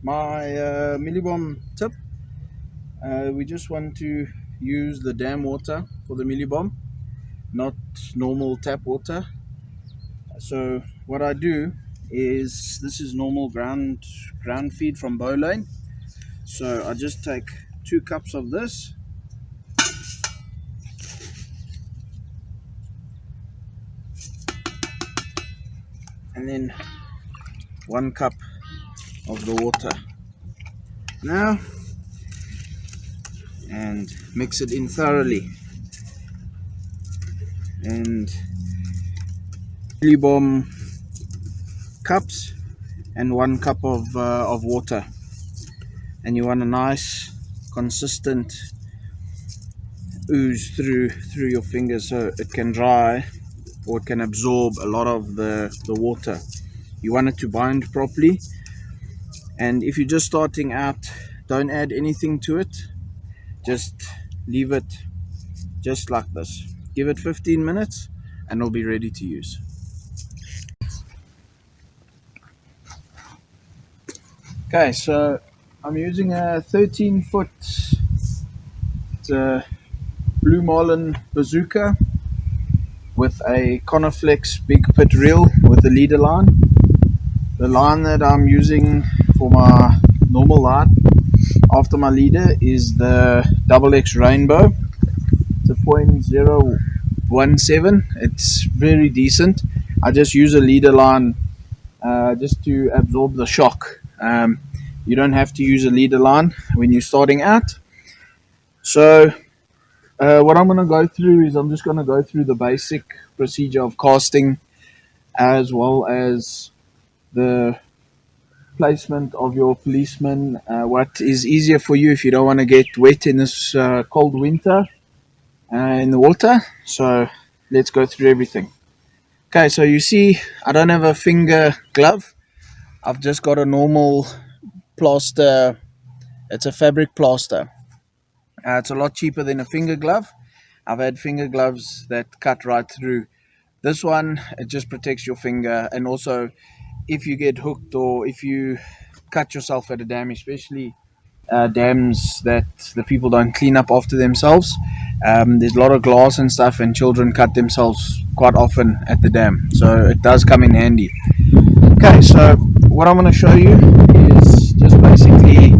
My millibomb tip, we just want to use the dam water for the millibomb, not normal tap water. So what I do is, this is normal ground feed from Bowlane. So I just take 2 cups of this, and then 1 cup of the water now, and mix it in thoroughly. And millibomb cups and 1 cup of water, and you want a nice consistent ooze through your fingers so it can dry, or it can absorb a lot of the water. You want it to bind properly, and if you're just starting out, don't add anything to it. Just leave it just like this. Give it 15 minutes and it'll be ready to use. Okay, so I'm using a 13-foot Blue Marlin bazooka with a Coniflex big pit reel with a leader line. The line that I'm using for my normal line after my leader is the Double X Rainbow. It's a .017. It's very decent. I just use a leader line just to absorb the shock. You don't have to use a leader line when you're starting out. So what I'm going to go through is, I'm just going to go through the basic procedure of casting, as well as the placement of your policeman. What is easier for you if you don't want to get wet in this cold winter in the water. So let's go through everything. Okay, so you see, I don't have a finger glove. I've just got a normal plaster. It's a fabric plaster. It's a lot cheaper than a finger glove. I've had finger gloves that cut right through. This one, it just protects your finger, and also if you get hooked or if you cut yourself at a dam, especially dams that the people don't clean up after themselves. There's a lot of glass and stuff, and children cut themselves quite often at the dam, so it does come in handy. Okay, so what I'm going to show you is just basically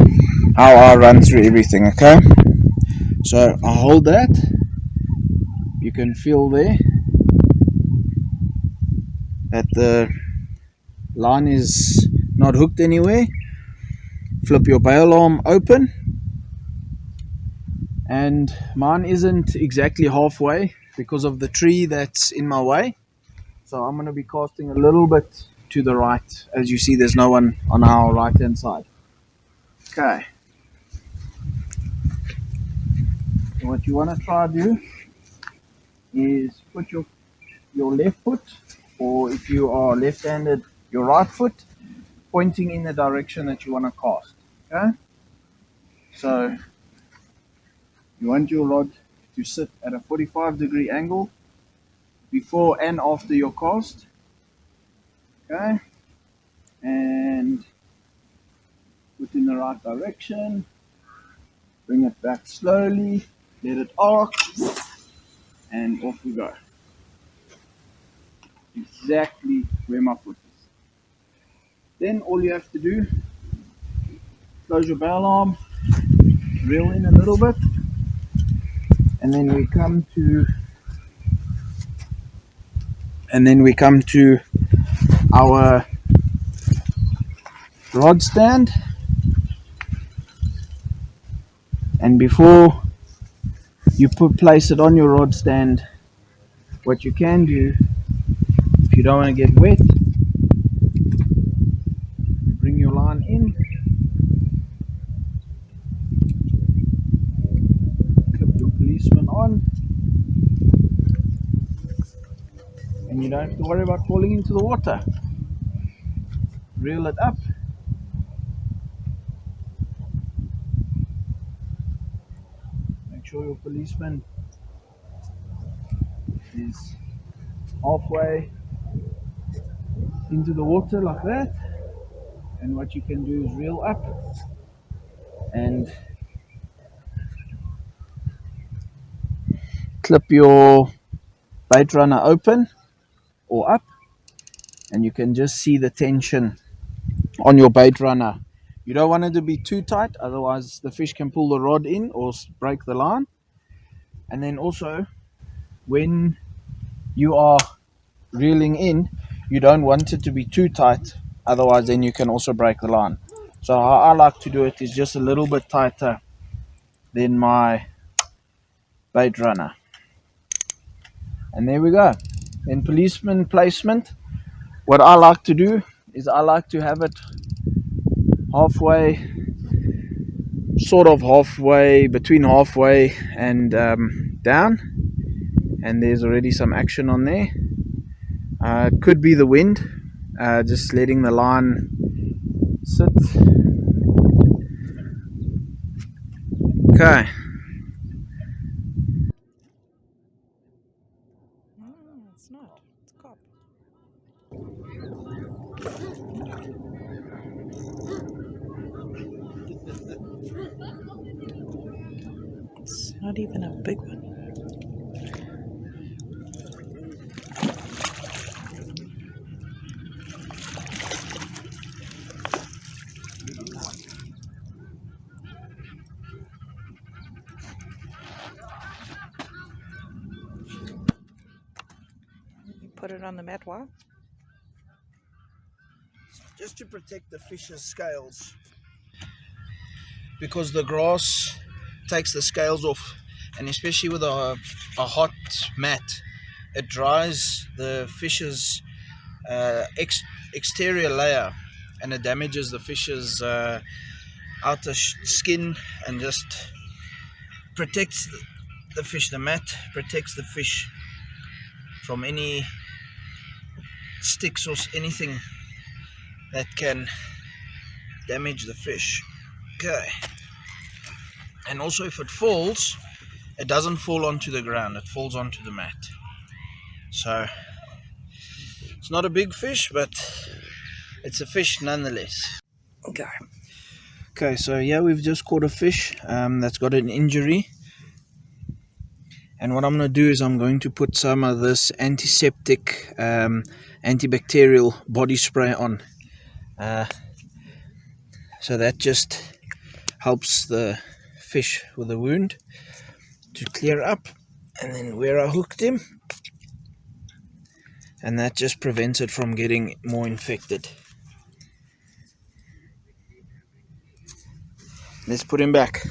how I run through everything. Okay, so I hold that. You can feel there that the line is not hooked anywhere. Flip your bail arm open, and mine isn't exactly halfway because of the tree that's in my way. So I'm going to be casting a little bit to the right. As you see, there's no one on our right hand side. Okay. So what you want to try to do is put your left foot, or if you are left-handed, your right foot, pointing in the direction that you want to cast. Okay. So you want your rod to sit at a 45-degree angle before and after your cast. Okay. And put in the right direction. Bring it back slowly. Let it arc. And off we go. Exactly where my foot is. Then all you have to do, close your bail arm, reel in a little bit, and then we come to our rod stand. And before you place it on your rod stand, what you can do, if you don't want to get wet, you bring your line in, clip your policeman on, and you don't have to worry about falling into the water. Reel it up. Make sure your policeman is halfway into the water like that. And what you can do is reel up and clip your bait runner open or up, and you can just see the tension on your bait runner. You don't want it to be too tight, otherwise the fish can pull the rod in or break the line. And then also, when you are reeling in, you don't want it to be too tight, otherwise then you can also break the line. So how I like to do it is just a little bit tighter than my bait runner. And there we go. Then policeman placement. What I like to do is I like to have it halfway, sort of halfway, between halfway and down. And there's already some action on there. It could be the wind, just letting the line sit. Okay. It's not. It's a cop. It's not even a big one. You put it on the mat wall? Just to protect the fish's scales, because the grass takes the scales off, and especially with a hot mat, it dries the fish's exterior layer, and it damages the fish's outer skin, and just protects the fish. The mat protects the fish from any sticks or anything that can damage the fish. Okay. And also, if it falls, it doesn't fall onto the ground, it falls onto the mat. So it's not a big fish, but it's a fish nonetheless. Okay, so yeah, we've just caught a fish that's got an injury. And what I'm going to do is I'm going to put some of this antiseptic, antibacterial body spray on. So that just helps the fish with the wound to clear up. And then where I hooked him, and that just prevents it from getting more infected. Let's put him back.